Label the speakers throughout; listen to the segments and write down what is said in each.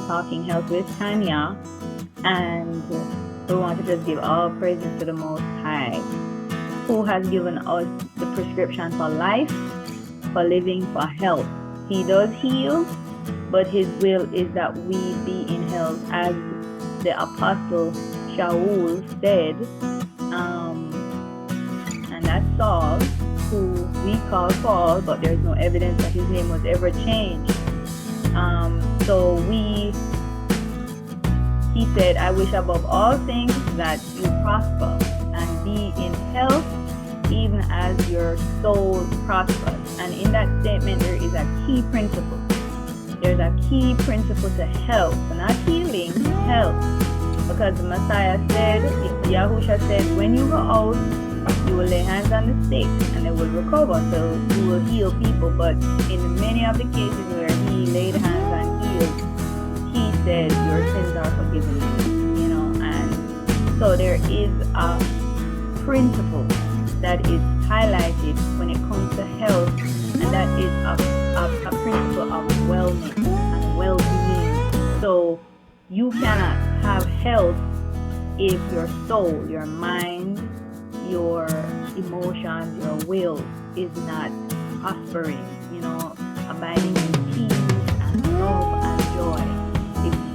Speaker 1: Talking Health with Tanya, and we want to just give all praises to the Most High, who has given us the prescription for life, for living, for health. He does heal, but His will is that we be in health, as the Apostle Shaul said, and that's Saul, who we call Paul, but there's no evidence that his name was ever changed. So he said, I wish above all things that you prosper and be in health, even as your soul prospers. And in that statement, there is a key principle. There's a key principle to health, not healing, health. Because the Messiah said, Yahusha said, when you go out, you will lay hands on the sick and they will recover. So you will heal people. But in many of the cases where He laid hands and healed, He said, your sins are forgiven you. And so there is a principle that is highlighted when it comes to health, and that is a principle of wellness and well-being. So you cannot have health if your soul, your mind, your emotions, your will is not prospering, abiding in peace and love and joy.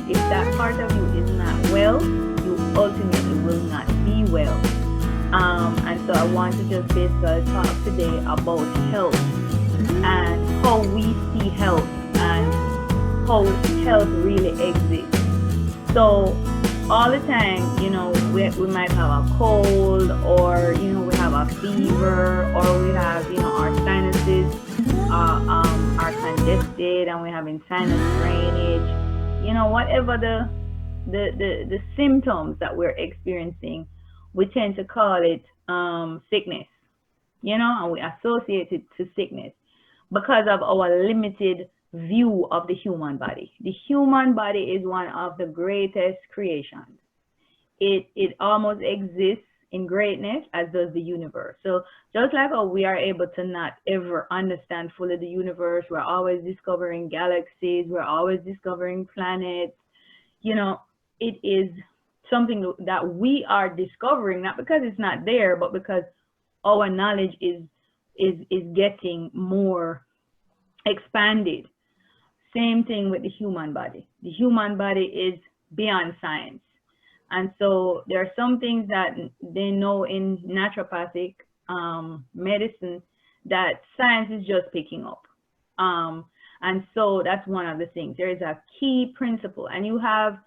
Speaker 1: If that part of you is not well, you ultimately will not be well. And so I want to just basically talk today about health and how we see health and how health really exists. So all the time, we might have a cold, or we have a fever, or we have our sinuses are congested and we're having sinus drainage. Whatever the symptoms that we're experiencing, we tend to call it sickness, and we associate it to sickness because of our limited view of the human body. The human body is one of the greatest creations. It almost exists in greatness, as does the universe. So just like how we are able to not ever understand fully the universe, we're always discovering galaxies, we're always discovering planets, it is something that we are discovering, not because it's not there, but because our knowledge is getting more expanded. Same thing with the human body. The human body is beyond science. And so there are some things that they know in naturopathic medicine that science is just picking up. And so that's one of the things. There is a key principle. And you have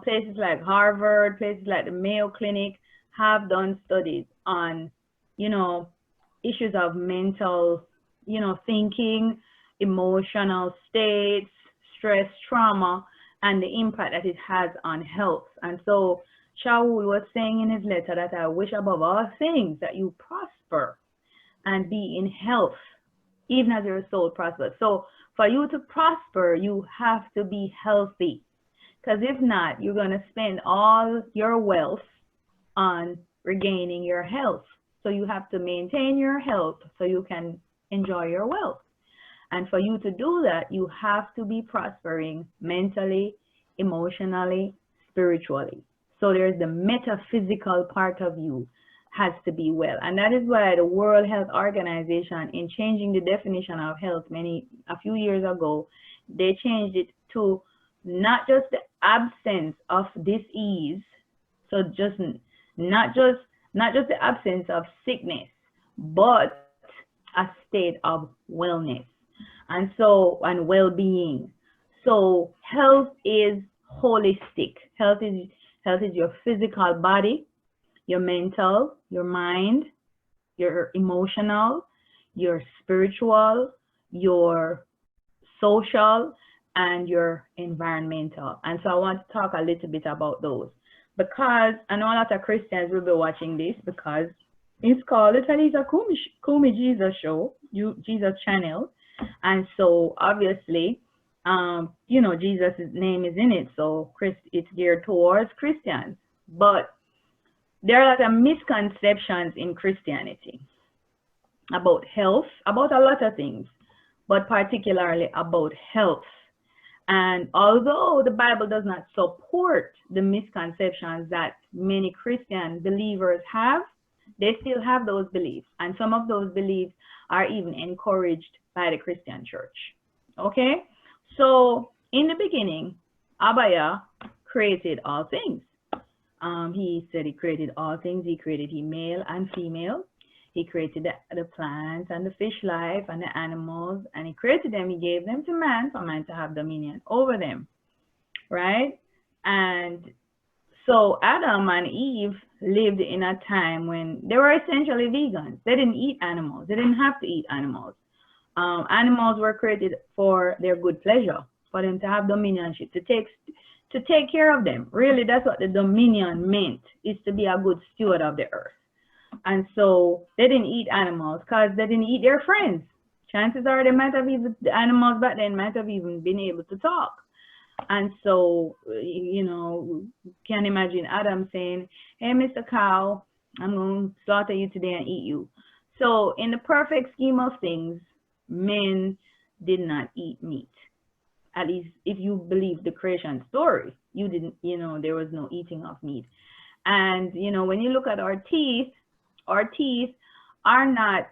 Speaker 1: places like Harvard, places like the Mayo Clinic have done studies on, issues of mental, thinking, emotional states, stress, trauma, and the impact that it has on health. And so Shaul was saying in his letter that I wish above all things that you prosper and be in health, even as your soul prospers. So for you to prosper, you have to be healthy. Because if not, you're going to spend all your wealth on regaining your health. So you have to maintain your health so you can enjoy your wealth. And for you to do that, you have to be prospering mentally, emotionally, spiritually. So there's the metaphysical part of you has to be well. And that is why the World Health Organization, in changing the definition of health a few years ago, they changed it to not just the absence of disease, so just not just the absence of sickness, but a state of wellness and well-being. So health is holistic. Health is your physical body, your mental, your mind, your emotional, your spiritual, your social, and your environmental. And so I want to talk a little bit about those, because I know a lot of Christians will be watching this, because it's called the Talisa Kumi Jesus Show, Jesus channel. And so obviously, Jesus' name is in it. So it's geared towards Christians. But there are a lot of misconceptions in Christianity about health, about a lot of things, but particularly about health. And although the Bible does not support the misconceptions that many Christian believers have, they still have those beliefs. And some of those beliefs are even encouraged by the Christian church. Okay? So, in the beginning, Abaya created all things. He said he created all things. He created male and female. He created the plants and the fish life and the animals, and he created them. He gave them to man for man to have dominion over them, right? And so Adam and Eve lived in a time when they were essentially vegans. They didn't eat animals. They didn't have to eat animals. Animals were created for their good pleasure, for them to have dominionship, to take care of them. Really, that's what the dominion meant, is to be a good steward of the earth. And so they didn't eat animals because they didn't eat their friends. Chances are they might have even, the animals back then might have even been able to talk. And so, you know, can imagine Adam saying, hey, Mr. Cow, I'm going to slaughter you today and eat you. So in the perfect scheme of things, men did not eat meat. At least if you believe the creation story, you didn't, you know, there was no eating of meat. And, you know, when you look at our teeth are not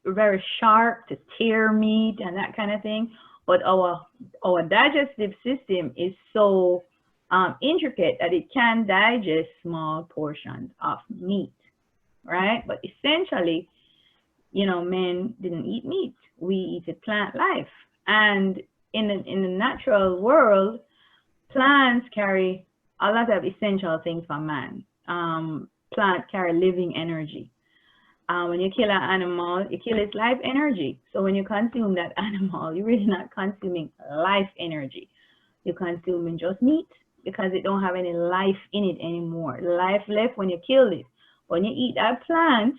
Speaker 1: very sharp to tear meat and that kind of thing. But our digestive system is so intricate that it can digest small portions of meat, right? But essentially, you know, men didn't eat meat. We eat plant life. And in the natural world, plants carry a lot of essential things for man. Plants carry living energy. When you kill an animal, you kill its life energy. So when you consume that animal, you're really not consuming life energy. You're consuming just meat because it don't have any life in it anymore. Life left when you kill it. When you eat that plant,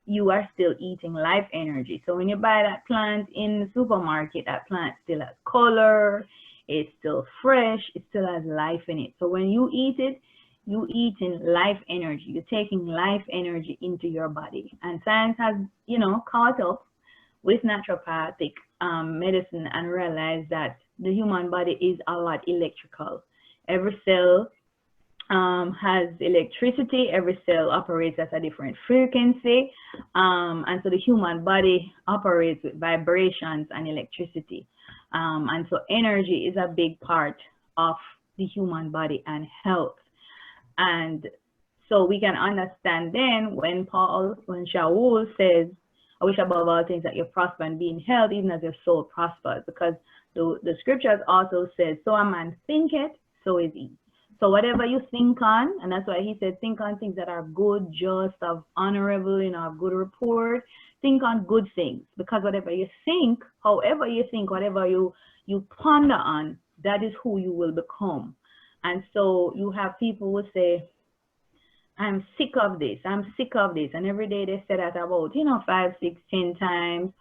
Speaker 1: you are still eating life energy. So when you buy that plant in the supermarket, that plant still has color, it's still fresh, it still has life in it. So when you eat it, you eating life energy. You're taking life energy into your body. And science has, you know, caught up with naturopathic medicine and realized that the human body is a lot electrical. Every cell has electricity. Every cell operates at a different frequency. And so the human body operates with vibrations and electricity. And so energy is a big part of the human body and health. And so we can understand then when Shaul says, I wish above all things that you prosper and be in health, even as your soul prospers, because the scriptures also says, so a man thinketh, so is he. So whatever you think on, and that's why he said, think on things that are good, just, of honorable, you know, of good report. Think on good things, because whatever you think, however you think, whatever you ponder on, that is who you will become. And so you have people who say, I'm sick of this, I'm sick of this. And every day they say that about, you know, 5, 6, 10 times.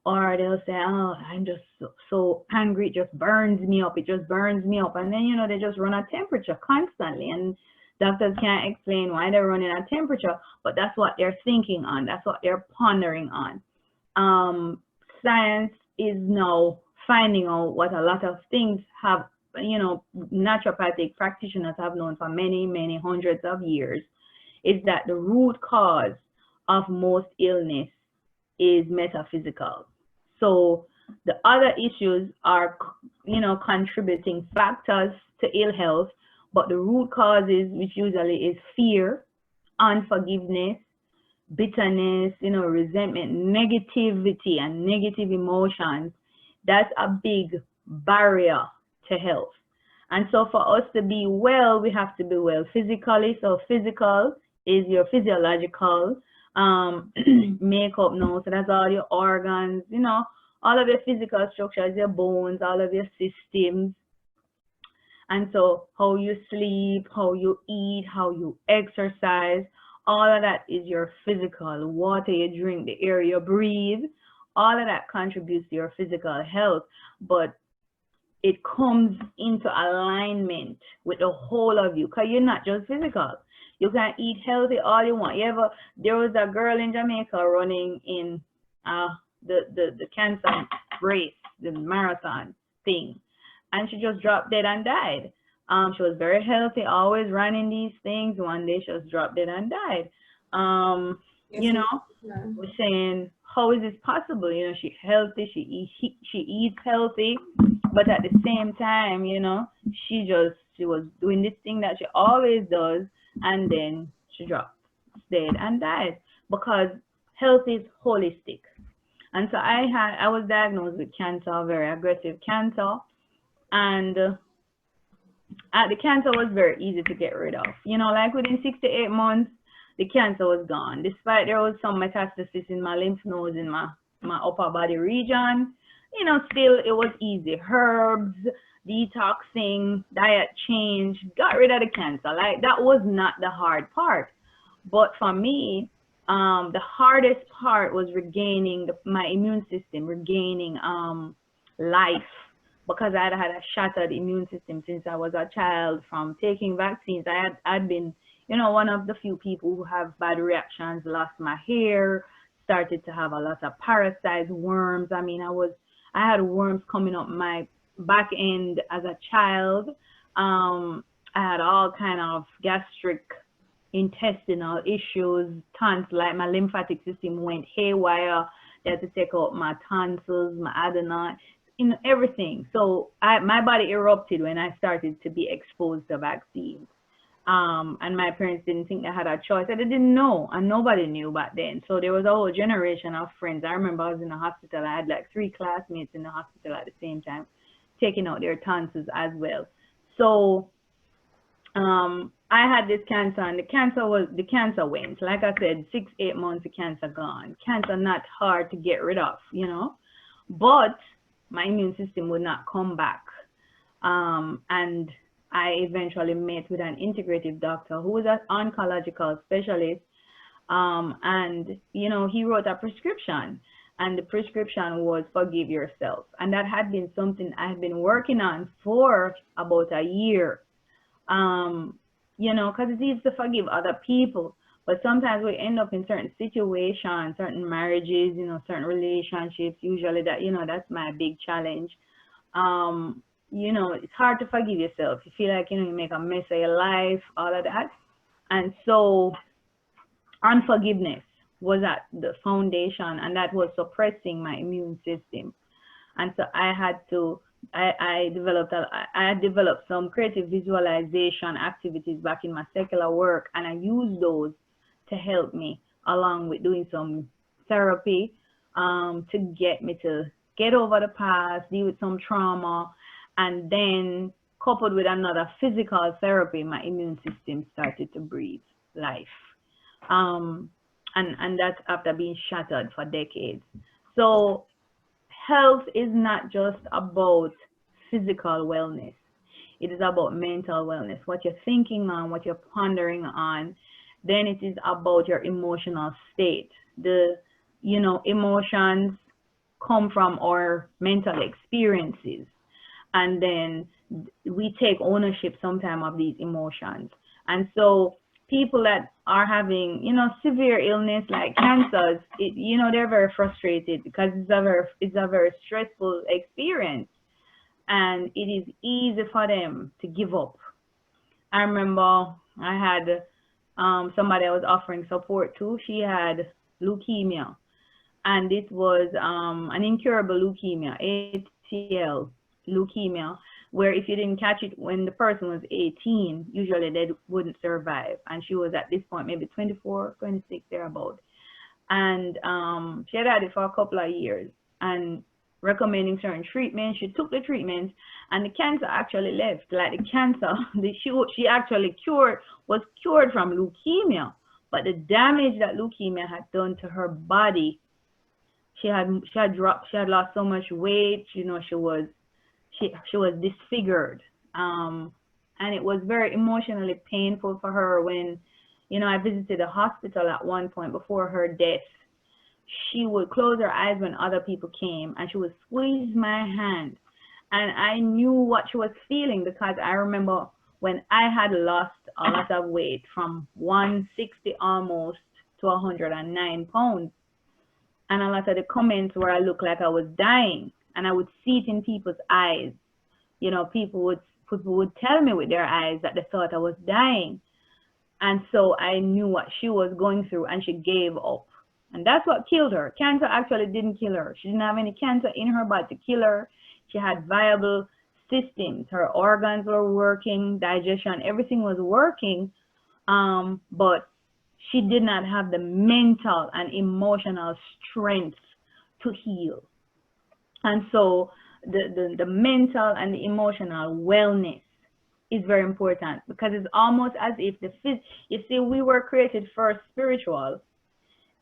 Speaker 1: Or they'll say, oh, I'm just so angry, it just burns me up, it just burns me up. And then, you know, they just run a temperature constantly. And doctors can't explain why they're running a temperature, but that's what they're thinking on. That's what they're pondering on. Science is now finding out what a lot of things have, you know, naturopathic practitioners have known for many, many hundreds of years, is that the root cause of most illness is metaphysical. So the other issues are, you know, contributing factors to ill health, but the root causes, which usually is fear, unforgiveness, bitterness, you know, resentment, negativity, and negative emotions, that's a big barrier to health. And so for us to be well, we have to be well physically. So physical is your physiological makeup now. So that's all your organs, you know, all of your physical structures, your bones, all of your systems. And so how you sleep, how you eat, how you exercise, all of that is your physical. Water you drink, the air you breathe, all of that contributes to your physical health. But it comes into alignment with the whole of you, because you're not just physical. You can eat healthy all you want. There was a girl in Jamaica running in the cancer race, the marathon thing, and she just dropped dead and died. She was very healthy, always running these things. One day she just dropped dead and died.
Speaker 2: Yes,
Speaker 1: You know,
Speaker 2: yeah.
Speaker 1: we're saying, how is this possible? You know, she's healthy, she eats healthy, but at the same time, you know, she was doing this thing that she always does, and then she dropped dead and died because health is holistic. And so I was diagnosed with cancer, very aggressive cancer, and the cancer was very easy to get rid of. You know, like within 6 to 8 months, the cancer was gone. Despite there was some metastasis in my lymph nodes in my upper body region, you know, still it was easy. Herbs, detoxing, diet change, got rid of the cancer. Like that was not the hard part. But for me, the hardest part was regaining my immune system, regaining life, because I had a shattered immune system since I was a child from taking vaccines. I'd been, you know, one of the few people who have bad reactions, lost my hair, started to have a lot of parasites, worms. I mean, I had worms coming up my back end as a child. I had all kind of gastric intestinal issues, tons, like my lymphatic system went haywire. They had to take out my tonsils, my adenoid, you know, everything. So my body erupted when I started to be exposed to vaccines. And my parents didn't think they had a choice. And they didn't know, and nobody knew back then. So there was a whole generation of friends. I remember I was in the hospital. I had like 3 classmates in the hospital at the same time, taking out their tonsils as well. So I had this cancer, and the cancer went. Like I said, 6, 8 months, the cancer gone. Cancer not hard to get rid of, you know, but my immune system would not come back. And I eventually met with an integrative doctor who was an oncological specialist. And you know, he wrote a prescription, and the prescription was forgive yourself, and that had been something I had been working on for about a year. um, you know, because it's easy to forgive other people, but sometimes we end up in certain situations, certain marriages, you know, certain relationships. Usually, that you know, that's my big challenge. Um, you know, it's hard to forgive yourself. You feel like you know you make a mess of your life, all of that, and so unforgiveness was at the foundation, and that was suppressing my immune system. And so I had developed some creative visualization activities back in my secular work, and I used those to help me, along with doing some therapy, to get me to get over the past, deal with some trauma, and then coupled with another physical therapy, my immune system started to breathe life. um, and that's after being shattered for decades. So health is not just about physical wellness. It is about mental wellness, what you're thinking on, what you're pondering on. Then it is about your emotional state. The, you know, emotions come from our mental experiences, and then we take ownership sometime of these emotions. And so people that are having, you know, severe illness like cancers, you know, they're very frustrated because it's a very stressful experience, and it is easy for them to give up. I remember I had somebody I was offering support to. She had leukemia, and this was an incurable leukemia, ATL leukemia, where if you didn't catch it when the person was 18, usually they wouldn't survive. And she was at this point maybe 24, 26, thereabout. And she had it for a couple of years and recommending certain treatments. She took the treatments, and the cancer actually left. Like the cancer, she actually was cured from leukemia, but the damage that leukemia had done to her body, she had lost so much weight. You know, she was disfigured. And it was very emotionally painful for her when, you know, I visited the hospital at one point before her death. She would close her eyes when other people came, and she would squeeze my hand. And I knew what she was feeling because I remember when I had lost a lot of weight from 160 almost to 109 pounds. And a lot of the comments where I looked like I was dying. and I would see it in people's eyes. You know, people would tell me with their eyes that they thought I was dying. And so I knew what she was going through, and she gave up. And that's what killed her. Cancer actually didn't kill her. She didn't have any cancer in her body to kill her. She had viable systems. Her organs were working, digestion, everything was working. But she did not have the mental and emotional strength to heal. And so the mental and the emotional wellness is very important, because it's almost as if you see, we were created first spiritual,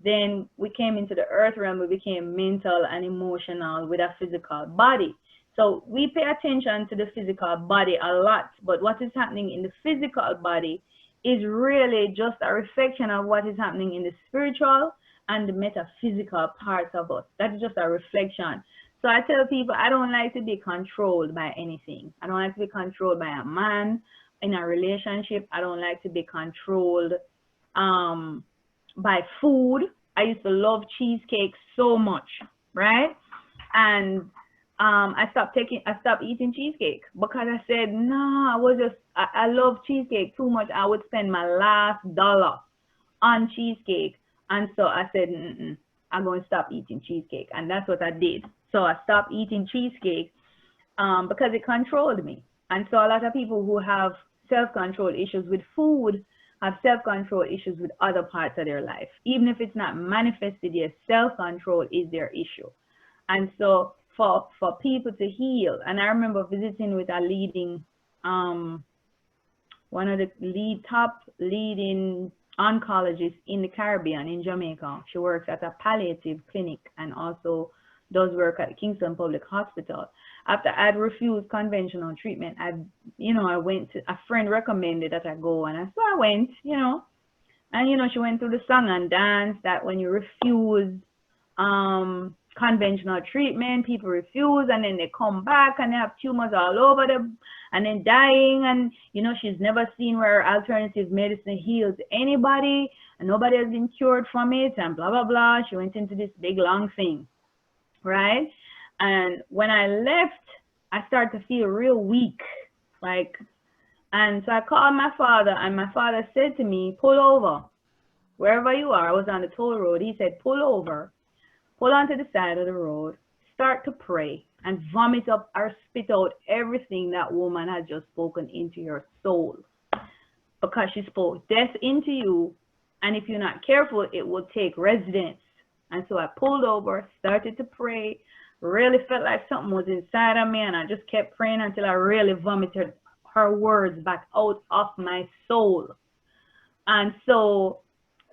Speaker 1: then we came into the earth realm, we became mental and emotional with a physical body. So we pay attention to the physical body a lot, but what is happening in the physical body is really just a reflection of what is happening in the spiritual and the metaphysical parts of us. That's just a reflection. So I tell people, I don't like to be controlled by anything. I don't like to be controlled by a man in a relationship. I don't like to be controlled by food. I used to love cheesecake so much, right? And I stopped eating cheesecake because I said, no, I love cheesecake too much. I would spend my last dollar on cheesecake. And so I said, I'm going to stop eating cheesecake. And that's what I did. So I stopped eating cheesecake because it controlled me. And so a lot of people who have self-control issues with food have self-control issues with other parts of their life. Even if it's not manifested yet, self-control is their issue. And so for people to heal, and I remember visiting with a leading, one of the top leading oncologists in the Caribbean, in Jamaica. She works at a palliative clinic and also does work at Kingston Public Hospital. After I'd refused conventional treatment, I went to, a friend recommended that I go, and so I went, and she went through the song and dance that when you refuse conventional treatment, people refuse, and then they come back and they have tumors all over them and then dying, and she's never seen where alternative medicine heals anybody and nobody has been cured from it and blah blah blah. She went into this big long thing, right? And when I left, I started to feel real weak, and so I called my father, and my father said to me, pull over wherever you are. I was on the toll road. He said, pull over, pull onto the side of the road, start to pray, and vomit up or spit out everything that woman has just spoken into your soul, because she spoke death into you, and if you're not careful, it will take residence. And so I pulled over, started to pray, really felt like something was inside of me, and I just kept praying until I really vomited her words back out of my soul. And so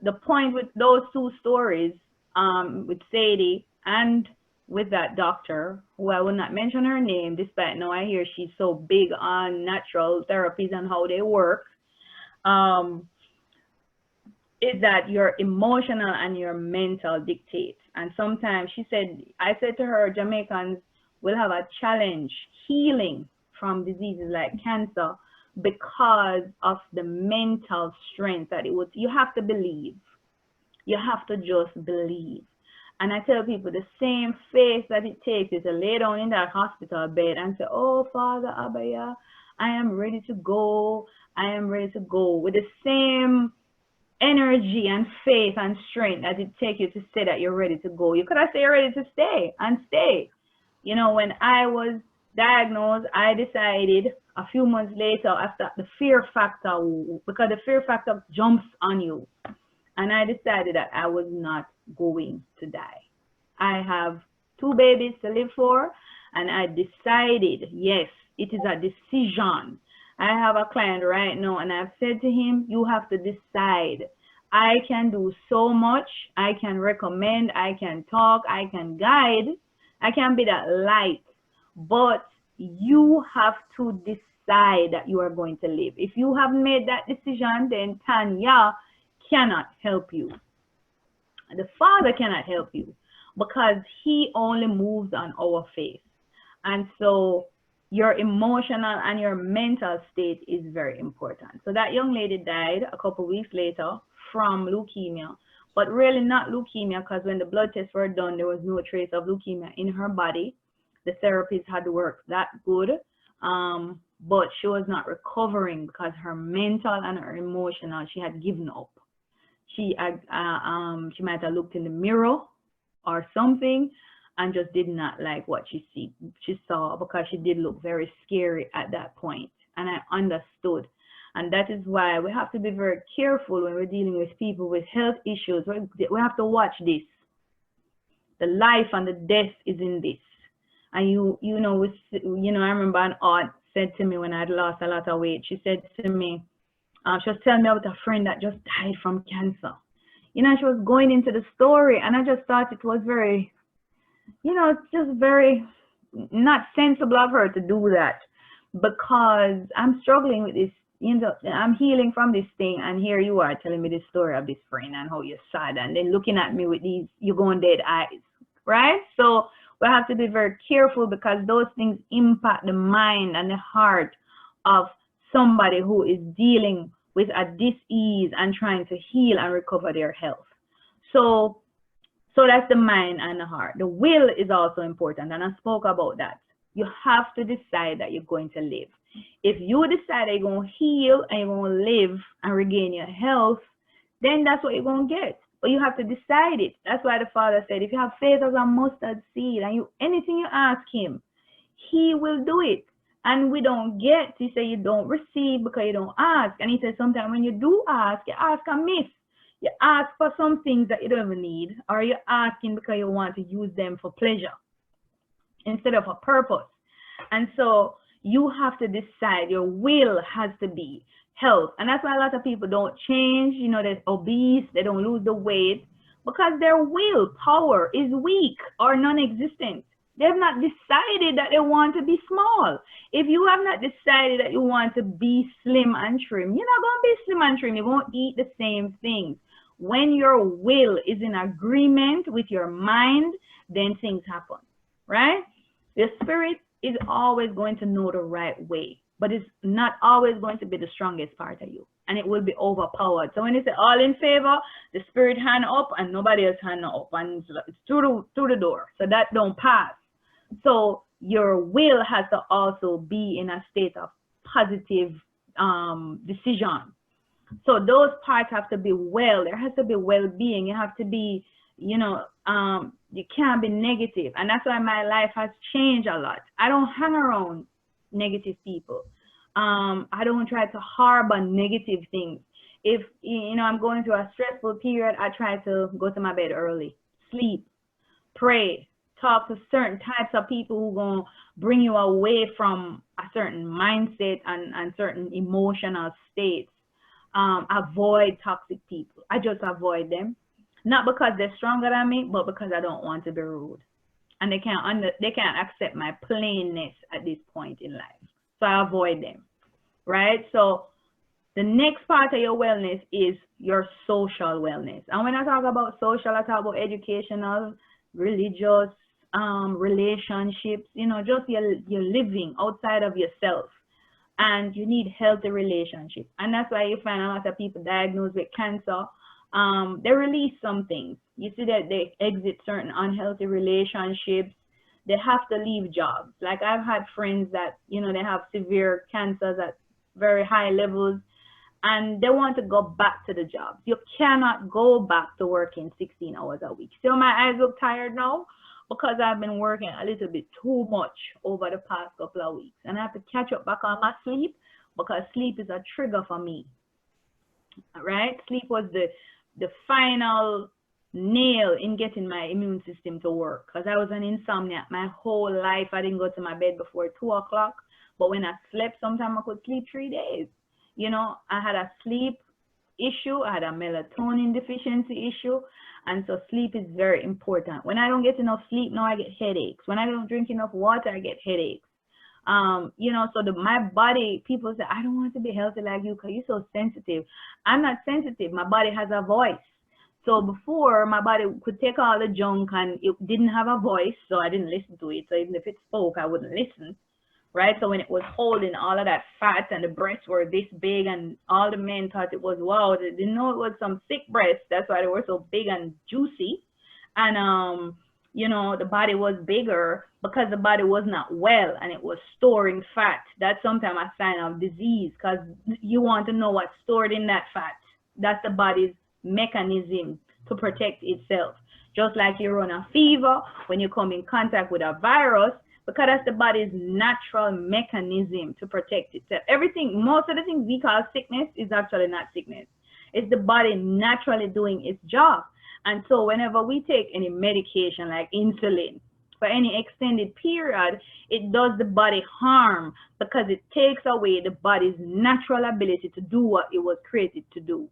Speaker 1: the point with those two stories, with Sadie and with that doctor, who I will not mention her name, despite now I hear she's so big on natural therapies and how they work, is that your emotional and your mental dictate. And sometimes I said to her, Jamaicans will have a challenge healing from diseases like cancer because of the mental strength that you have to believe. You have to just believe. And I tell people, the same faith that it takes is to lay down in that hospital bed and say, oh, Father Abaya, I am ready to go. I am ready to go, with the same energy and faith and strength that it takes you to say that you're ready to go. You could have said you're ready to stay and stay. When I was diagnosed, I decided a few months later, after the fear factor, because the fear factor jumps on you, and I decided that I was not going to die. I have 2 babies to live for, and I decided, yes, it is a decision. I have a client right now, and I've said to him, you have to decide. I can do so much. I can recommend, I can talk, I can guide, I can be that light, but you have to decide that you are going to live. If you haven't made that decision, then TANYAH cannot help you. The Father cannot help you, because he only moves on our faith. And so your emotional and your mental state is very important. So that young lady died a couple of weeks later from leukemia, but really not leukemia, because when the blood tests were done, there was no trace of leukemia in her body. the therapist had worked that good, but she was not recovering because her mental and her emotional, she had given up. She might have looked in the mirror or something and just did not like what she saw, because she did look very scary at that point, and I understood. And that is why we have to be very careful when we're dealing with people with health issues. We have to watch this. The life and the death is in this. And I remember an aunt said to me when I had lost a lot of weight, she said to me, she was telling me about a friend that just died from cancer. She was going into the story, and I just thought it was very, it's just very not sensible of her to do that, because I'm struggling with this. I'm healing from this thing, and here you are telling me the story of this friend and how you're sad, and then looking at me with these you going dead eyes, right? So we have to be very careful, because those things impact the mind and the heart of somebody who is dealing with a dis-ease and trying to heal and recover their health. So that's the mind and the heart. The will is also important, and I spoke about that. You have to decide that you're going to live. If you decide that you're going to heal and you're going to live and regain your health, then that's what you're going to get. But you have to decide it. That's why the Father said, if you have faith as a mustard seed, and anything you ask him, he will do it. And we don't get, he said, you don't receive because you don't ask. And he said, sometimes when you do ask, you ask amiss. You ask for some things that you don't even need, or you're asking because you want to use them for pleasure instead of a purpose. And so you have to decide. Your will has to be health. And that's why a lot of people don't change. They're obese, they don't lose the weight, because their willpower is weak or non-existent. They've not decided that they want to be small. If you have not decided that you want to be slim and trim, you're not going to be slim and trim. You're going to eat the same things. When your will is in agreement with your mind, then things happen, right? The spirit is always going to know the right way, but it's not always going to be the strongest part of you, and it will be overpowered. So when you say all in favor, the spirit hand up and nobody else hand up, and it's through the door, so that don't pass. So your will has to also be in a state of positive decision. So those parts have to be well. There has to be well-being. You have to be, you can't be negative. And that's why my life has changed a lot. I don't hang around negative people. I don't try to harbor negative things. If, I'm going through a stressful period, I try to go to my bed early, sleep, pray, talk to certain types of people who are going to bring you away from a certain mindset and certain emotional states. Avoid toxic people. I just avoid them, not because they're stronger than me, but because I don't want to be rude, and they can't accept my plainness at this point in life. So I avoid them, right? So the next part of your wellness is your social wellness. And when I talk about social, I talk about educational, religious, relationships, just your living outside of yourself. And you need healthy relationships. And that's why you find a lot of people diagnosed with cancer. They release some things. You see that they exit certain unhealthy relationships. They have to leave jobs. Like I've had friends that, they have severe cancers at very high levels, and they want to go back to the jobs. You cannot go back to working 16 hours a week. So my eyes look tired now, because I've been working a little bit too much over the past couple of weeks. And I have to catch up back on my sleep, because sleep is a trigger for me, right? Sleep was the final nail in getting my immune system to work, because I was an insomniac my whole life. I didn't go to my bed before 2 o'clock, but when I slept, sometimes I could sleep 3 days. I had a sleep issue, I had a melatonin deficiency issue, and so sleep is very important. When I don't get enough sleep now, I get headaches. When I don't drink enough water, I get headaches. So my body, people say, I don't want to be healthy like you because you're so sensitive. I'm not sensitive. My body has a voice. So before, my body could take all the junk and it didn't have a voice, so I didn't listen to it. So even if it spoke, I wouldn't listen. Right? So when it was holding all of that fat and the breasts were this big and all the men thought it was, wow, they didn't know it was some sick breasts. That's why they were so big and juicy. And the body was bigger because the body was not well and it was storing fat. That's sometimes a sign of disease because you want to know what's stored in that fat. That's the body's mechanism to protect itself. Just like you run a fever when you come in contact with a virus, because that's the body's natural mechanism to protect itself. Everything, most of the things we call sickness is actually not sickness. It's the body naturally doing its job. And so whenever we take any medication like insulin for any extended period, it does the body harm because it takes away the body's natural ability to do what it was created to do.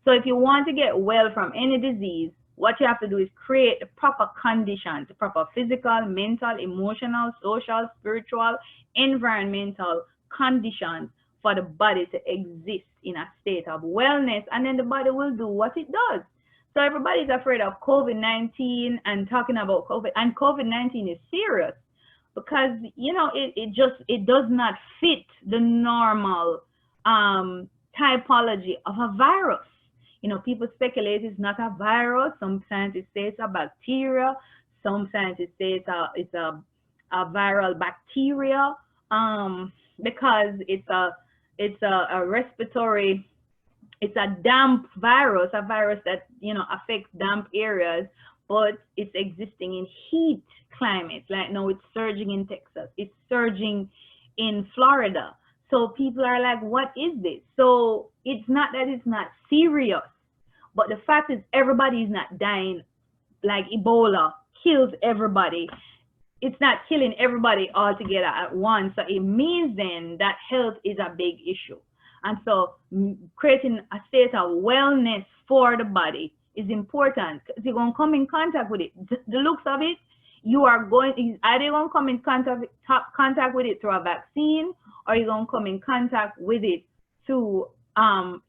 Speaker 1: So if you want to get well from any disease, what you have to do is create the proper conditions, the proper physical, mental, emotional, social, spiritual, environmental conditions for the body to exist in a state of wellness, and then the body will do what it does. So everybody's afraid of COVID-19 and talking about COVID, and COVID-19 is serious because it does not fit the normal typology of a virus. People speculate it's not a virus. Some scientists say it's a bacteria. Some scientists say it's a viral bacteria because it's a respiratory. It's a damp virus, a virus that affects damp areas, but it's existing in heat climates. Like now, it's surging in Texas. It's surging in Florida. So people are like, what is this? So it's not that it's not serious, but the fact is everybody is not dying like Ebola kills everybody. It's not killing everybody all together at once. So it means then that health is a big issue. And so creating a state of wellness for the body is important because you're going to come in contact with it. The looks of it, either going to come in contact with it through a vaccine, or you're going to come in contact with it through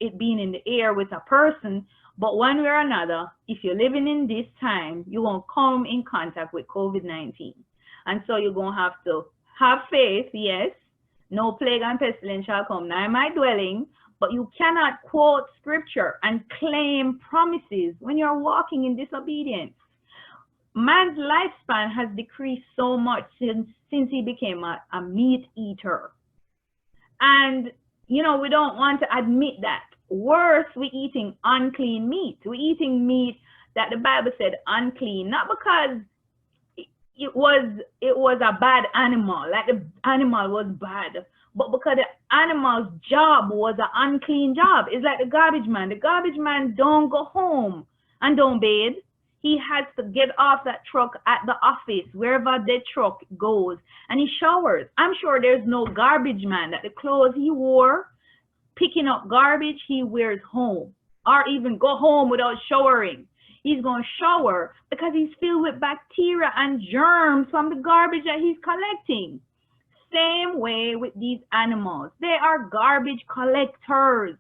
Speaker 1: it being in the air with a person. But one way or another, if you're living in this time, you're going to come in contact with COVID-19. And so you're going to have faith, yes. No plague and pestilence shall come nigh my dwelling, but you cannot quote scripture and claim promises when you're walking in disobedience. Man's lifespan has decreased so much since he became a meat eater. And, we don't want to admit that. Worse, we're eating unclean meat. We're eating meat that the Bible said unclean, not because it was a bad animal, like the animal was bad, but because the animal's job was an unclean job. It's like the garbage man. The garbage man don't go home and don't bathe. He has to get off that truck at the office, wherever the truck goes, and he showers. I'm sure there's no garbage man that the clothes he wore picking up garbage he wears home, or even go home without showering. He's going to shower because he's filled with bacteria and germs from the garbage that he's collecting. Same way with these animals. They are garbage collectors.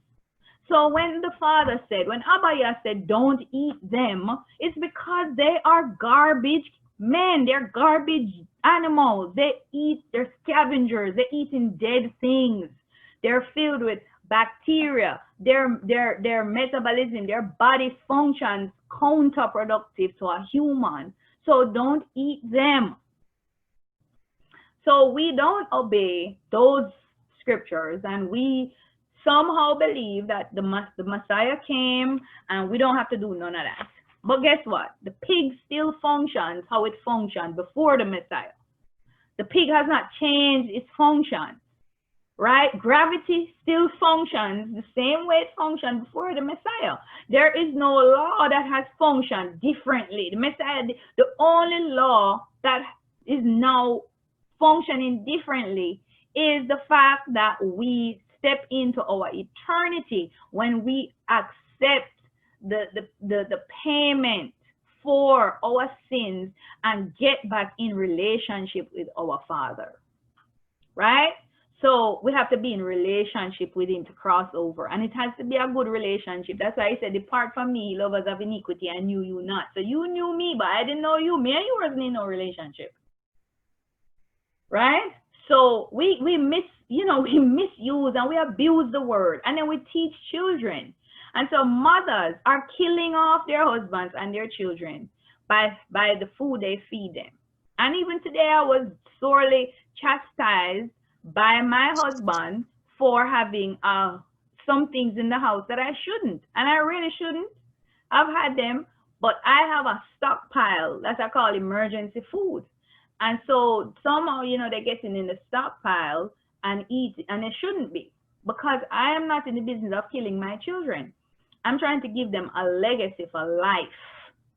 Speaker 1: So when the Father said, when Abaya said, don't eat them, it's because they are garbage men. They're garbage animals. They're scavengers. They're eating dead things. They're filled with bacteria. Their metabolism, their body functions counterproductive to a human. So don't eat them. So we don't obey those scriptures, and we somehow believe that the Messiah came and we don't have to do none of that. But guess what? The pig still functions how it functioned before the Messiah. The pig has not changed its function, right? Gravity still functions the same way it functioned before the Messiah. There is no law that has functioned differently. The Messiah, the only law that is now functioning differently is the fact that we step into our eternity when we accept the payment for our sins and get back in relationship with our Father, right? So we have to be in relationship with him to cross over, and it has to be a good relationship. That's why I said, depart from me, lovers of iniquity, I knew you not. So you knew me, but I didn't know you. Me and you wasn't in no relationship, right? So we misuse and we abuse the word, and then we teach children. And so mothers are killing off their husbands and their children by the food they feed them. And even today, I was sorely chastised by my husband for having some things in the house that I shouldn't, and I really shouldn't. I've had them, but I have a stockpile that I call emergency food. And so somehow, they're getting in the stockpile and eat, and it shouldn't be, because I am not in the business of killing my children. I'm trying to give them a legacy for life,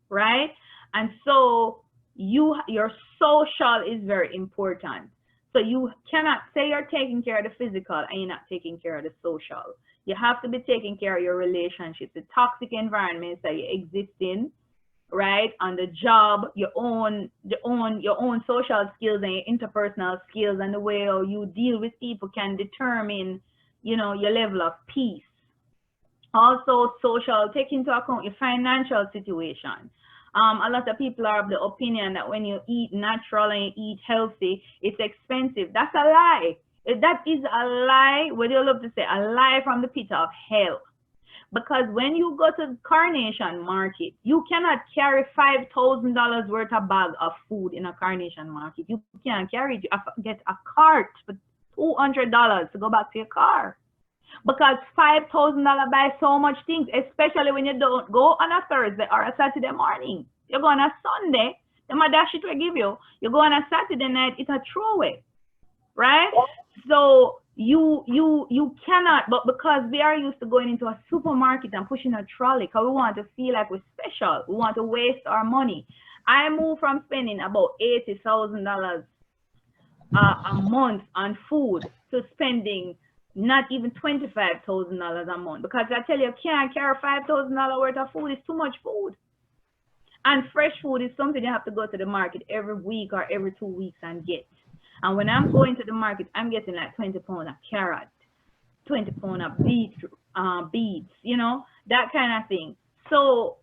Speaker 1: right? And so your social is very important. So you cannot say you're taking care of the physical and you're not taking care of the social. You have to be taking care of your relationships, the toxic environments that you exist in, right? On the job, your own social skills and your interpersonal skills, and the way how you deal with people can determine, your level of peace. Also, social, take into account your financial situation. A lot of people are of the opinion that when you eat natural and you eat healthy, it's expensive. That's a lie. That is a lie. What do you love to say? A lie from the pit of hell. Because when you go to the Carnation Market, you cannot carry $5,000 worth of bag of food in a Carnation Market. You can't carry it. You have to get a cart for $200 to go back to your car. Because $5,000 buys so much things, especially when you don't go on a Thursday or a Saturday morning. You go on a Sunday, the dash it will give you. You go on a Saturday night, it's a throwaway, right? So you cannot, but because we are used to going into a supermarket and pushing a trolley, because we want to feel like we're special, we want to waste our money. I moved from spending about $80,000 a month on food to spending not even $25,000 a month, because I tell you, can't carry $5,000 worth of food. It's too much food. And fresh food is something you have to go to the market every week or every 2 weeks and get. And when I'm going to the market, I'm getting like 20 pounds of carrot, 20 pounds of beets, that kind of thing. So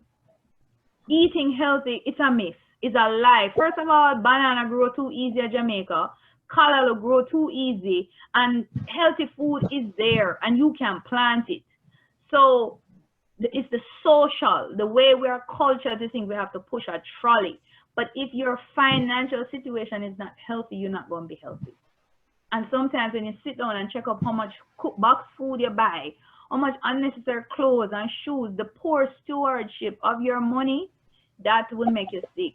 Speaker 1: eating healthy, it's a myth. It's a lie. First of all, banana grow too easy in Jamaica. Color grow too easy, and healthy food is there and you can plant it. So it's the social, the way we are cultured to think we have to push a trolley. But if your financial situation is not healthy, you're not going to be healthy. And sometimes when you sit down and check up how much box food you buy, how much unnecessary clothes and shoes, the poor stewardship of your money, that will make you sick,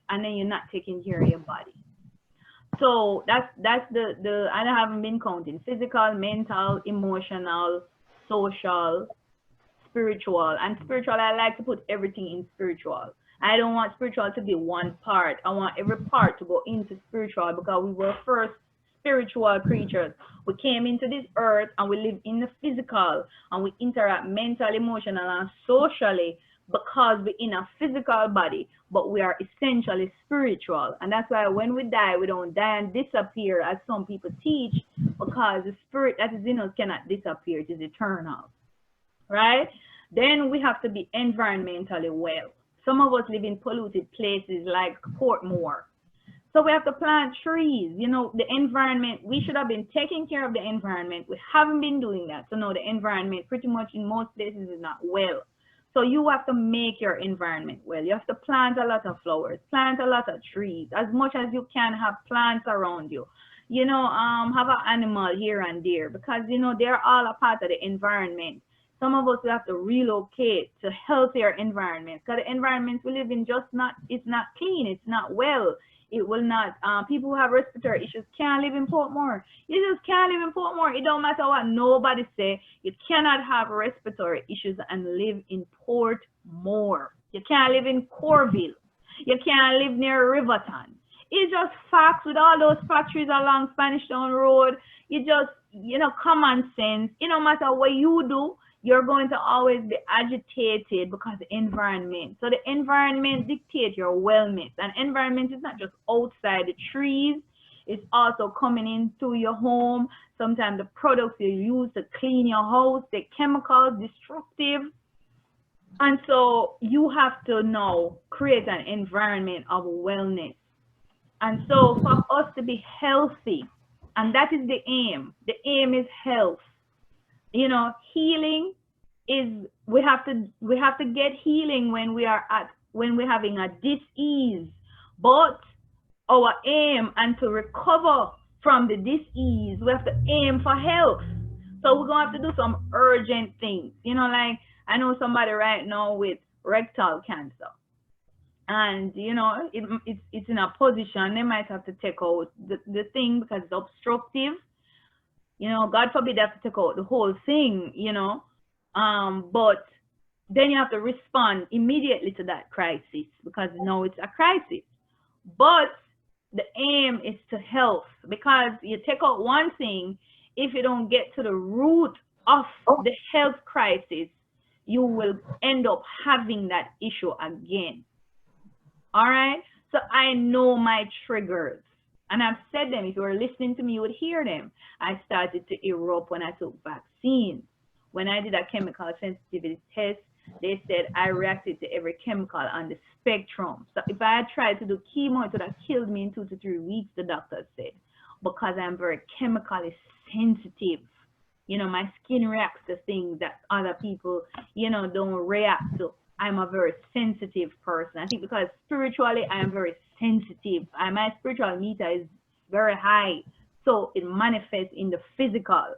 Speaker 1: and then you're not taking care of your body. So that's the I haven't been counting physical, mental, emotional, social, spiritual. And spiritual, I like to put everything in spiritual. I don't want spiritual to be one part. I want every part to go into spiritual, because we were first spiritual creatures. We came into this earth and we live in the physical, and we interact mentally, emotionally, and socially, because we're in a physical body, but we are essentially spiritual. And that's why when we die, we don't die and disappear as some people teach, because the spirit that is in us cannot disappear. It is eternal, right? Then we have to be environmentally well. Some of us live in polluted places like Portmore. So we have to plant trees. The environment, we should have been taking care of the environment. We haven't been doing that. So now the environment pretty much in most places is not well. So you have to make your environment well. You have to plant a lot of flowers, plant a lot of trees, as much as you can. Have plants around you. Have an animal here and there, because they're all a part of the environment. Some of us will have to relocate to healthier environments, because the environments we live in it's not clean, it's not well. It will not, people who have respiratory issues can't live in Portmore. You just can't live in Portmore. It don't matter what nobody say. You cannot have respiratory issues and live in Portmore. You can't live in Corville. You can't live near Riverton. It's just facts. With all those factories along Spanish Town Road, you just, common sense. No matter what you do, you're going to always be agitated, because the environment. So the environment dictates your wellness. And environment is not just outside the trees. It's also coming into your home. Sometimes the products you use to clean your house, the chemicals, destructive. And so you have to now create an environment of wellness. And so for us to be healthy, and that is the aim is health. Healing is, we have to get healing when we are at when we're having a dis-ease, but our aim and to recover from the dis-ease, we have to aim for health. So we're gonna have to do some urgent things. You know, like I know somebody right now with rectal cancer, and you know it's in a position they might have to take out the thing because it's obstructive. You know, God forbid they have to take out the whole thing. You know, but then you have to respond immediately to that crisis because now it's a crisis. But the aim is to health because you take out one thing, if you don't get to the root of the health crisis, you will end up having that issue again. All right? So I know my triggers. And I've said them. If you were listening to me, you would hear them. I started to erupt when I took vaccines. When I did a chemical sensitivity test, they said I reacted to every chemical on the spectrum. So if I had tried to do chemo, it would have killed me in 2 to 3 weeks, the doctor said, because I'm very chemically sensitive. You know, my skin reacts to things that other people, you know, don't react to. I'm a very sensitive person. I think because spiritually I am very sensitive. My spiritual meter is very high. So it manifests in the physical.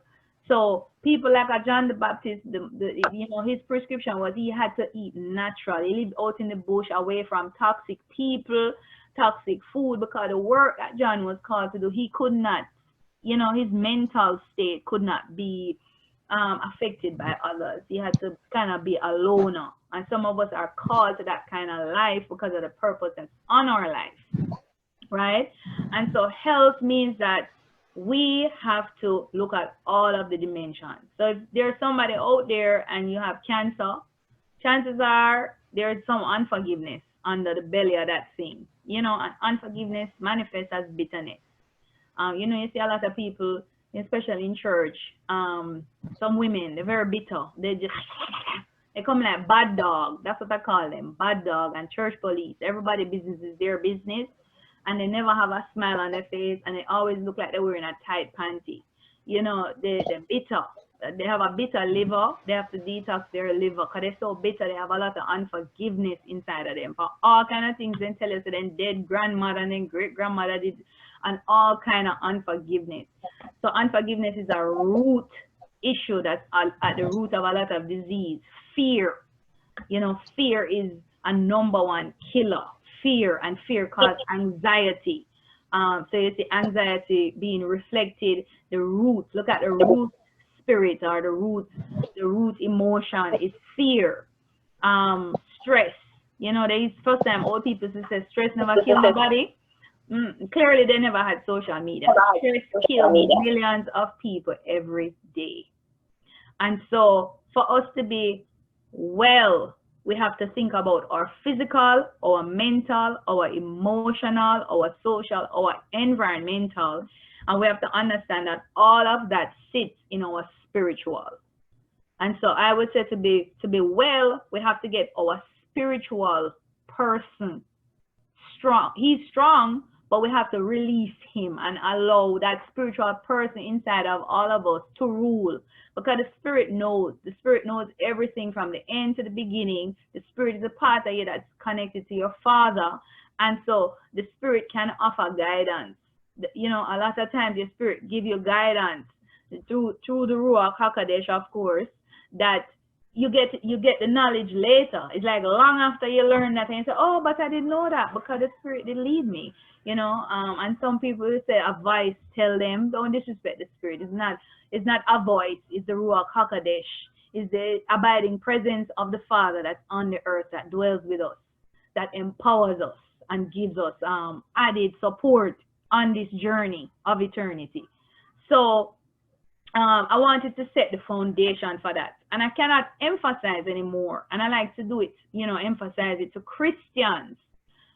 Speaker 1: So people like a John the Baptist, you know, his prescription was he had to eat natural. He lived out in the bush away from toxic people, toxic food, because the work that John was called to do, he could not, you know, his mental state could not be affected by others. He had to kind of be a loner. And some of us are called to that kind of life because of the purpose that's on our life, right? And so health means that we have to look at all of the dimensions. So if there's somebody out there and you have cancer, chances are there's some unforgiveness under the belly of that thing. You know, and unforgiveness manifests as bitterness. You know, you see a lot of people, especially in church, some women, they're very bitter. They come like bad dog. That's what I call them, bad dog and church police. Everybody business is their business. And they never have a smile on their face, and they always look like they're wearing a tight panty. You know, they're bitter. They have a bitter liver. They have to detox their liver because they're so bitter. They have a lot of unforgiveness inside of them for all kind of things. They tell us that then dead grandmother and then great grandmother did, and all kind of unforgiveness. So unforgiveness is a root issue that's at the root of a lot of disease. Fear. You know, fear is a #1 killer. Fear, and fear causes anxiety. So you see anxiety being reflected, the root, look at the root spirit or the root emotion is fear. Stress. You know, there is first time old people say stress never kill nobody. Clearly they never had social media. Stress kills millions of people every day. And so for us to be well, we have to think about our physical, our mental, our emotional, our social, our environmental, and we have to understand that all of that sits in our spiritual. And so I would say to be well, we have to get our spiritual person strong. He's strong, but we have to release him and allow that spiritual person inside of all of us to rule. Because the spirit knows everything from the end to the beginning. The spirit is a part of you that's connected to your father. And so the spirit can offer guidance. You know, a lot of times the spirit give you guidance through the Ruach HaKodesh, of course, that you get the knowledge later. It's like long after you learn that and you say, oh, but I didn't know that because the spirit did lead me. You know, and some people say a voice tell them, don't disrespect the spirit. It's not a voice, it's the Ruach HaKodesh. It's the abiding presence of the Father that's on the earth, that dwells with us, that empowers us and gives us added support on this journey of eternity. So I wanted to set the foundation for that. And I cannot emphasize anymore. And I like to do it, you know, emphasize it to Christians.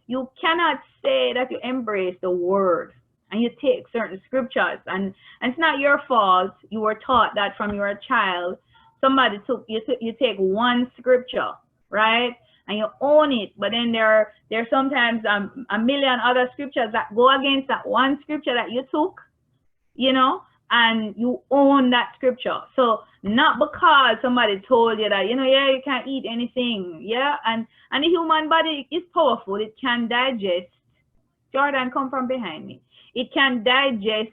Speaker 1: You cannot say that you embrace the word and you take certain scriptures, and it's not your fault. You were taught that from you were a child. Somebody you take one scripture, right, and you own it, but then there are sometimes a million other scriptures that go against that one scripture that you took, you know, and you own that scripture. So not because somebody told you that, yeah, you can't eat anything. Yeah. And the human body is powerful. It can digest. Jordan, come from behind me. It can digest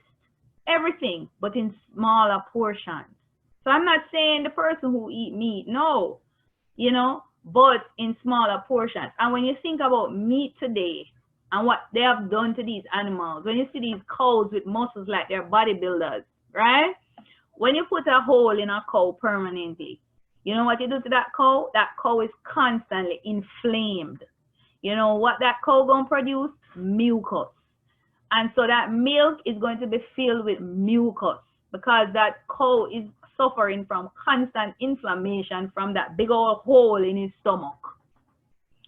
Speaker 1: everything, but in smaller portions. So I'm not saying the person who eat meat, no, but in smaller portions. And when you think about meat today and what they have done to these animals, when you see these cows with muscles like they're bodybuilders, right? When you put a hole in a cow permanently, you know what you do to that cow? That cow is constantly inflamed. You know what that cow gonna produce? Mucus. And so that milk is going to be filled with mucus because that cow is suffering from constant inflammation from that big old hole in his stomach,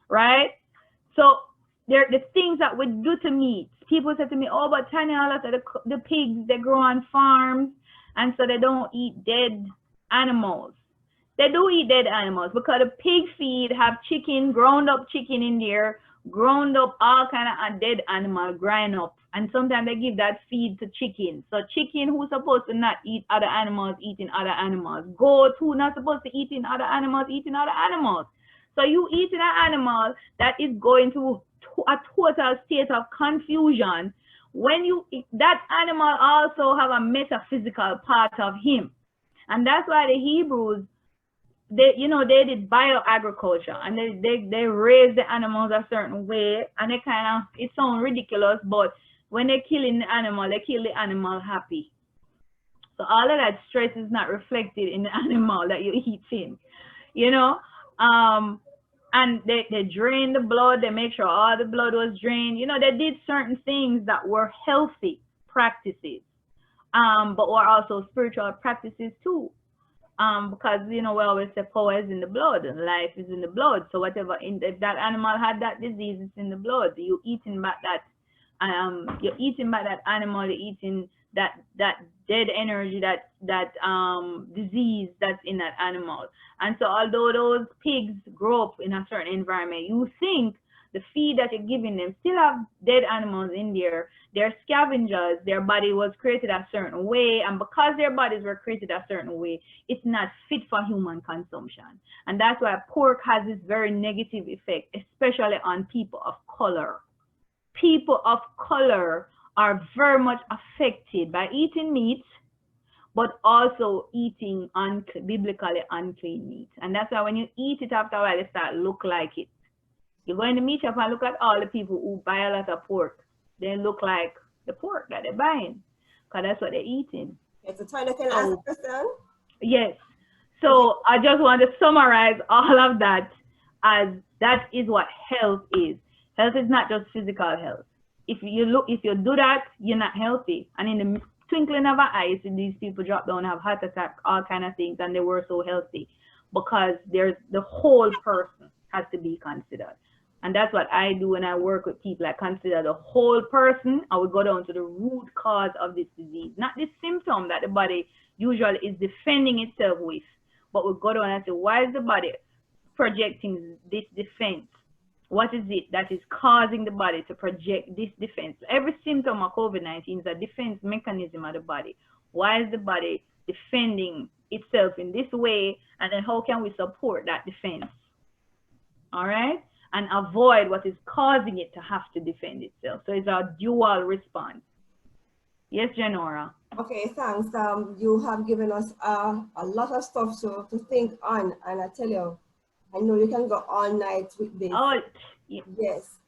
Speaker 1: right? So the things that we do to meat. People say to me, oh, but Tanya, a lot of the pigs, they grow on farms, and so they don't eat dead animals. They do eat dead animals because the pig feed have chicken, ground up chicken in there, ground up all kind of dead animal, grind up. And sometimes they give that feed to chicken. So chicken who's supposed to not eat other animals, eating other animals. Goats who not supposed to eating other animals, eating other animals. So you eating an animal that is going to a total state of confusion. When you that animal also have a metaphysical part of him. And that's why the Hebrews, they did bioagriculture, and they raise the animals a certain way, and they kind of, it sounds ridiculous, but when they're killing the animal, they kill the animal happy. So all of that stress is not reflected in the animal that you're eating, and they drain the blood, they make sure all the blood was drained. They did certain things that were healthy practices, but were also spiritual practices too. Because we always say power is in the blood, life is in the blood. So whatever, if that animal had that disease, it's in the blood. You're eating back that animal, you're eating that dead energy, that disease that's in that animal. And so although those pigs grow up in a certain environment, you think the feed that you're giving them still have dead animals in there. They're scavengers. Their body was created a certain way, and because their bodies were created a certain way, it's not fit for human consumption. And that's why pork has this very negative effect, especially on people of color. People of color are very much affected by eating meat, but also eating biblically unclean meat. And that's why when you eat it, after a while, it starts to look like it. You go in the meat shop and look at all the people who buy a lot of pork. They look like the pork that they're buying, because that's what they're eating.
Speaker 2: It's a Tanya, can I ask a question?
Speaker 1: Yes. So I just want to summarize all of that, as that is what health is. Health is not just physical health. If you do that, you're not healthy. And in the twinkling of an eye, you see these people drop down, have heart attack, all kind of things, and they were so healthy because there's the whole person has to be considered. And that's what I do when I work with people. I consider the whole person. I would go down to the root cause of this disease, not the symptom that the body usually is defending itself with, but we go down and say, why is the body projecting this defense? What is it that is causing the body to project this defense? Every symptom of COVID-19 is a defense mechanism of the body. Why is the body defending itself in this way? And then how can we support that defense? All right? And avoid what is causing it to have to defend itself. So it's a dual response. Yes, Janora.
Speaker 2: Okay, thanks. You have given us a lot of stuff to think on, and I tell you, I know you can go all night with this.
Speaker 1: Oh,
Speaker 2: yes.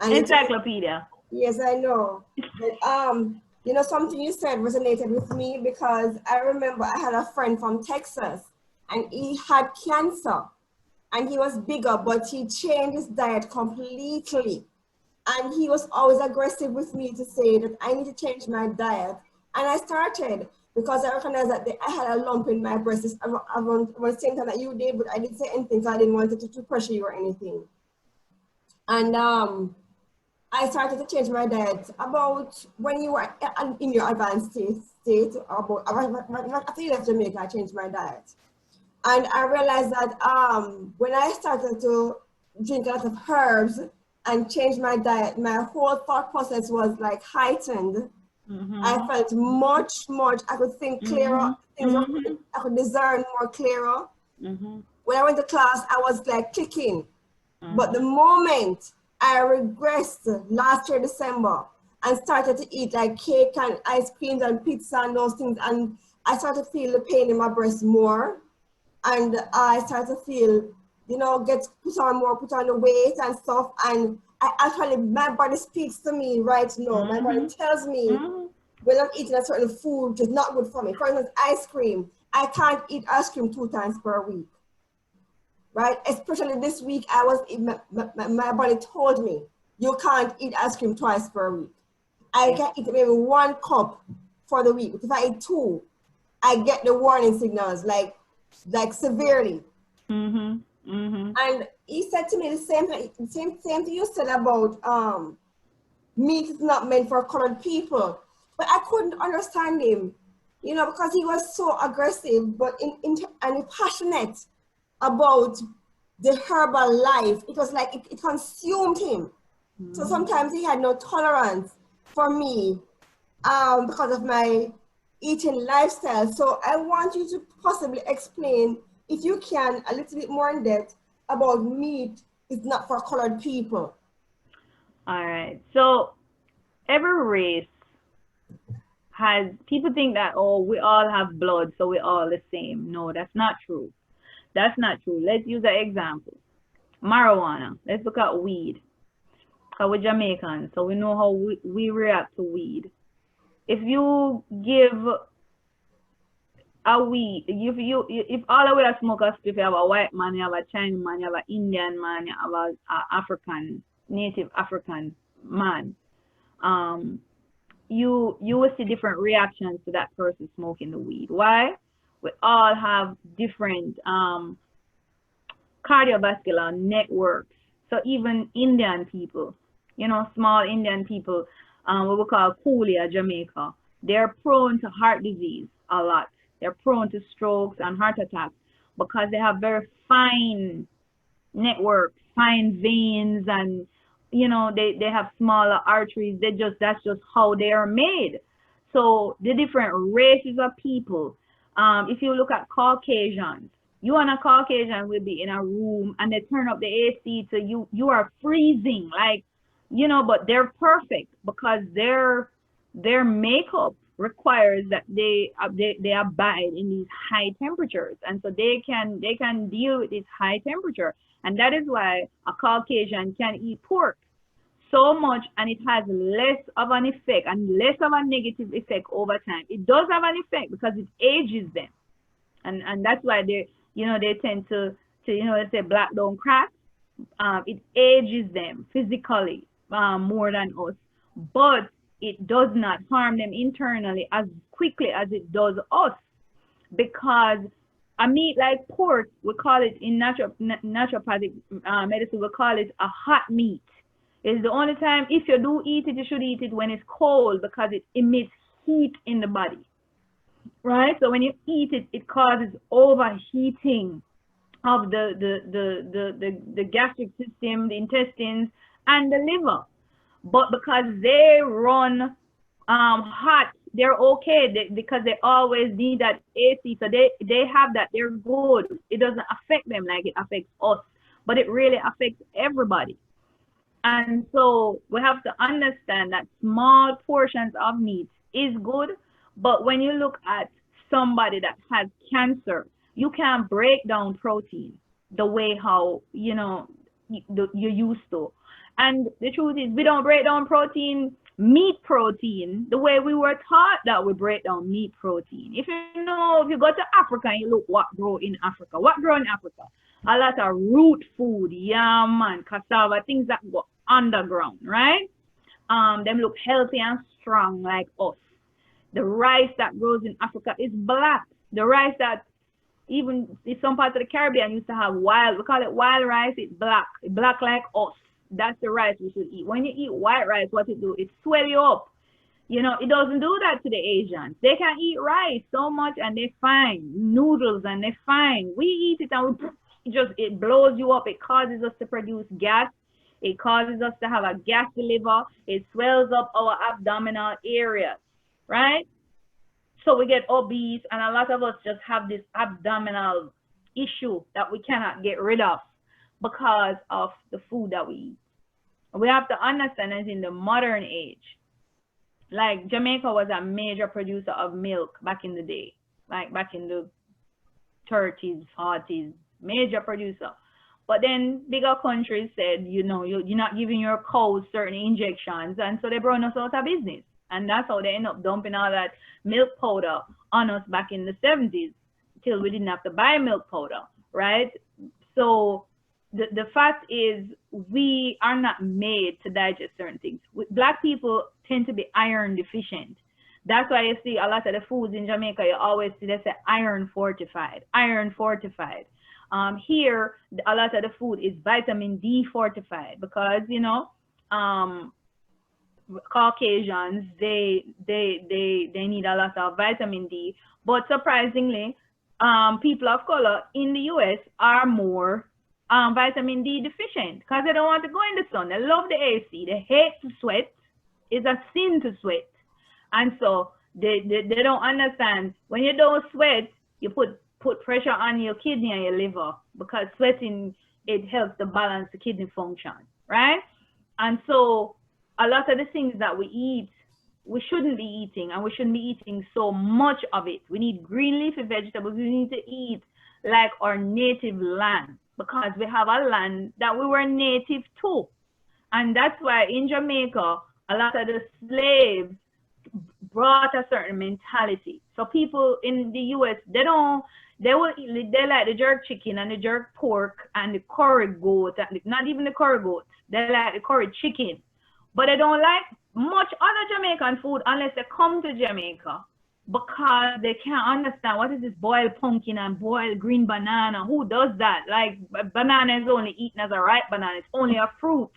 Speaker 2: And
Speaker 1: encyclopedia.
Speaker 2: Yes, I know. But, something you said resonated with me, because I remember I had a friend from Texas, and he had cancer. And he was bigger, but he changed his diet completely. And he was always aggressive with me to say that I need to change my diet. And I started, because I recognized that I had a lump in my breast. I was saying that you did, but I didn't say anything, so I didn't want to pressure you or anything. And I started to change my diet about when you were in your advanced state, about after you left Jamaica, I changed my diet. And I realized that when I started to drink a lot of herbs and change my diet, my whole thought process was like heightened. I felt much, I could think clearer, things I could discern more clearer. When I went to class, I was like clicking. But the moment I regressed last year, December, and started to eat like cake and ice creams and pizza and those things, and I started to feel the pain in my breast more. And I started to feel, you know, put on the weight and stuff. And I actually, my body speaks to me right now. My body tells me when I'm eating a certain food, which is not good for me. For instance, ice cream. I can't eat ice cream 2 times per week. Right? Especially this week, my body told me, you can't eat ice cream 2 times per week. I can eat maybe 1 cup for the week. If I eat 2, I get the warning signals, like severely. And he said to me the same thing you said about meat is not meant for colored people. But I couldn't understand him, you know, because he was so aggressive, but and passionate about the herbal life. It was like it consumed him. So sometimes he had no tolerance for me because of my eating lifestyle. So I want you to possibly explain, if you can, a little bit more in depth about meat is not for colored people.
Speaker 1: All right. So every race has, people think that, oh, we all have blood, so we're all the same. No, that's not true. That's not true. Let's use an example. Marijuana. Let's look at weed. Because we're Jamaicans, so we know how we react to weed. If you give a weed, if all the way that smoke a spliff, you have a white man, you have a Chinese man, you have an Indian man, you have a African, native African man, you will see different reactions to that person smoking the weed. Why? We all have different cardiovascular networks. So even Indian people, you know, small Indian people, what we call Coolia, Jamaica, they're prone to heart disease a lot. They're prone to strokes and heart attacks because they have very fine networks, fine veins, and you know, they have smaller arteries. That's just how they are made. So the different races of people, if you look at Caucasians, you and a Caucasian will be in a room and they turn up the AC to you are freezing, like, you know, but they're perfect because their makeup requires that they abide in these high temperatures, and so they can deal with this high temperature. And that is why a Caucasian can eat pork so much and it has less of an effect and less of a negative effect over time. It does have an effect because it ages them. And that's why they tend to they say black don't crack. It ages them physically more than us, but it does not harm them internally as quickly as it does us, because a meat like pork, we call it in naturopathic medicine, we call it a hot meat. It's the only time, if you do eat it, you should eat it when it's cold because it emits heat in the body, right? So when you eat it, it causes overheating of the gastric system, the intestines, and the liver. But because they run hot, they're okay because they always need that AC. So they have that, they're good. It doesn't affect them like it affects us, but it really affects everybody. And so we have to understand that small portions of meat is good, but when you look at somebody that has cancer, you can't break down protein the way how you used to. And the truth is, we don't break down meat protein, the way we were taught that we break down meat protein. If you go to Africa and you look what grow in Africa, what grow in Africa? A lot of root food, yam and cassava, things that go underground, right? Them look healthy and strong like us. The rice that grows in Africa is black. The rice that even in some parts of the Caribbean used to have we call it wild rice, it's black like us. That's the rice we should eat. When you eat white rice, what it do? It swell you up. It doesn't do that to the Asians. They can eat rice so much and they're fine. Noodles and they're fine. We eat it and it blows you up. It causes us to produce gas. It causes us to have a gassy liver. It swells up our abdominal area. right? So we get obese, and a lot of us just have this abdominal issue that we cannot get rid of because of the food that we eat. We have to understand that in the modern age, like Jamaica was a major producer of milk back in the day, like back in the 30s, 40s, major producer. But then bigger countries said, you're not giving your cows certain injections, and so they brought us out of business. And that's how they end up dumping all that milk powder on us back in the 70s till we didn't have to buy milk powder, right? So the fact is we are not made to digest certain things. Black people tend to be iron deficient. That's why you see a lot of the foods in Jamaica, you always see they say iron fortified, iron fortified. Here, a lot of the food is vitamin D fortified because, Caucasians, they need a lot of vitamin D. But surprisingly, people of color in the US are more vitamin D deficient because they don't want to go in the sun. They love the AC. They hate to sweat. It's a sin to sweat. And so they don't understand when you don't sweat, you put pressure on your kidney and your liver because sweating, it helps to balance the kidney function, right? And so a lot of the things that we eat, we shouldn't be eating, and we shouldn't be eating so much of it. We need green leafy vegetables. We need to eat like our native land because we have a land that we were native to. And that's why in Jamaica, a lot of the slaves brought a certain mentality. So people in the US, they like the jerk chicken and the jerk pork and the curry goat, and not even the curry goat. They like the curry chicken. But they don't like much other Jamaican food unless they come to Jamaica because they can't understand what is this boiled pumpkin and boiled green banana. Who does that? Like banana is only eaten as a ripe banana. It's only a fruit.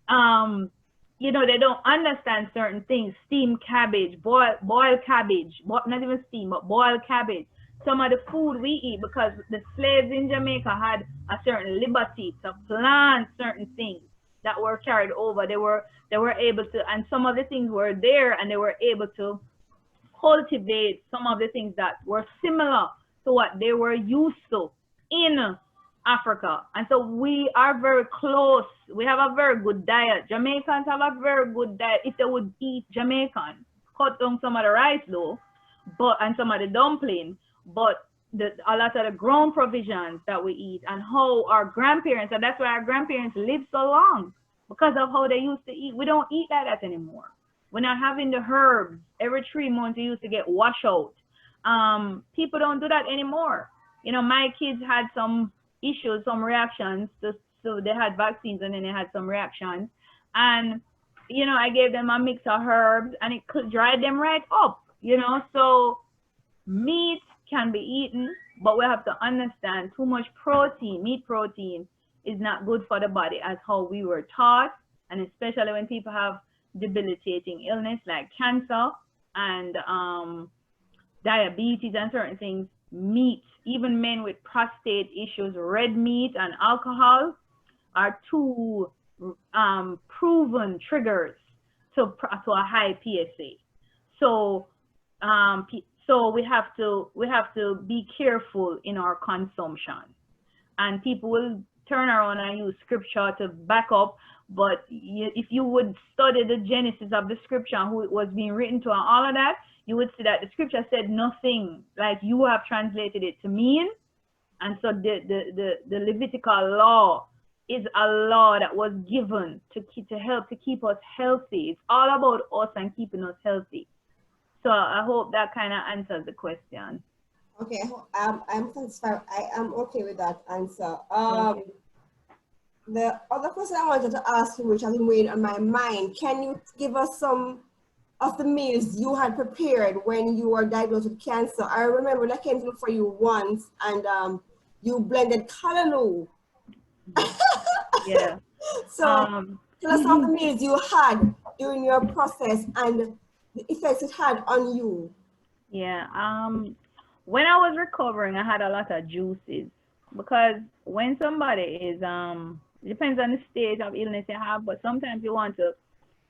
Speaker 1: They don't understand certain things. Steamed cabbage, boiled cabbage, not even steamed, but boiled cabbage. Some of the food we eat because the slaves in Jamaica had a certain liberty to plant certain things that were carried over. They were able to, and some of the things were there, and they were able to cultivate some of the things that were similar to what they were used to in Africa. And so we are very close. We have a very good diet. Jamaicans have a very good diet if they would eat Jamaican. Cut down some of the rice though, and some of the dumpling, but a lot of the grown provisions that we eat and how our grandparents, and that's why our grandparents lived so long because of how they used to eat. We don't eat like that anymore. We're not having the herbs. Every 3 months you used to get wash out. People don't do that anymore. My kids had some issues, some reactions. So they had vaccines and then they had some reactions. And, I gave them a mix of herbs and it could dry them right up, So meat can be eaten, but we have to understand too much protein, meat protein, is not good for the body as how we were taught. And especially when people have debilitating illness like cancer and diabetes and certain things, meat, even men with prostate issues, red meat and alcohol are two proven triggers to a high PSA. So we have to be careful in our consumption, and people will turn around and use scripture to back up. But if you would study the genesis of the scripture and who it was being written to and all of that, you would see that the scripture said nothing like you have translated it to mean. And so the Levitical law is a law that was given to help to keep us healthy. It's all about us and keeping us healthy. So I hope that kind of answers the question.
Speaker 2: Okay, I'm satisfied. I am okay with that answer. The other question I wanted to ask you, which has been weighing on my mind, can you give us some of the meals you had prepared when you were diagnosed with cancer? I remember I came to look for you once, and you blended callaloo.
Speaker 1: Yeah.
Speaker 2: So tell us some of the meals you had during your process and the effects it had on you.
Speaker 1: Yeah. When I was recovering, I had a lot of juices because when somebody is it depends on the stage of illness you have, but sometimes you want to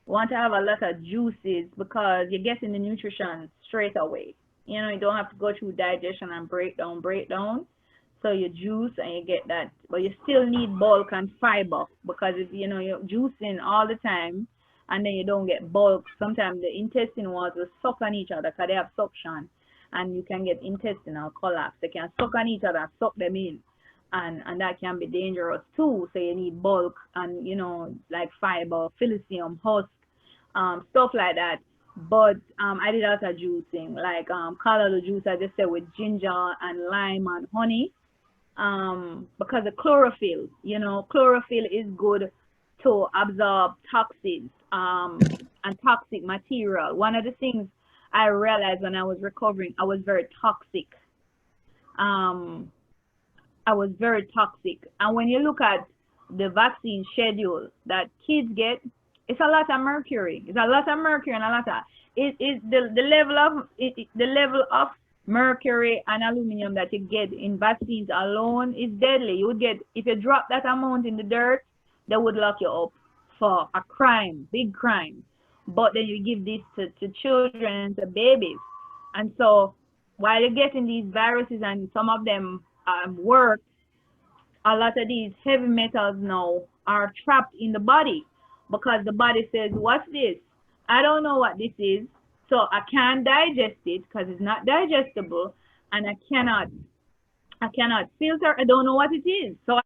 Speaker 1: Want to have a lot of juices because you're getting the nutrition straight away. You know, you don't have to go through digestion and breakdown. So you juice and you get that, but you still need bulk and fiber because if you know you're juicing all the time and then you don't get bulk, sometimes the intestine walls will suck on each other because they have suction, and you can get intestinal collapse. They can suck on each other and suck them in, and that can be dangerous too. So you need bulk and like fiber, calcium, husk, stuff like that. But I did a lot of juicing, like color juice I just said with ginger and lime and honey. Because the chlorophyll, chlorophyll is good to absorb toxins and toxic material. One of the things I realized when I was recovering, I was very toxic. Um, I was very toxic. And when you look at the vaccine schedule that kids get, it's a lot of mercury. It's a lot of mercury and a lot of the level of mercury and aluminum that you get in vaccines alone is deadly. You would get, if you drop that amount in the dirt, they would lock you up for a crime, big crime. But then you give this to children, to babies. And so while you're getting these viruses and some of them work, a lot of these heavy metals now are trapped in the body because the body says, what's this? I don't know what this is, so I can't digest it because it's not digestible, and I cannot filter. I don't know what it is, so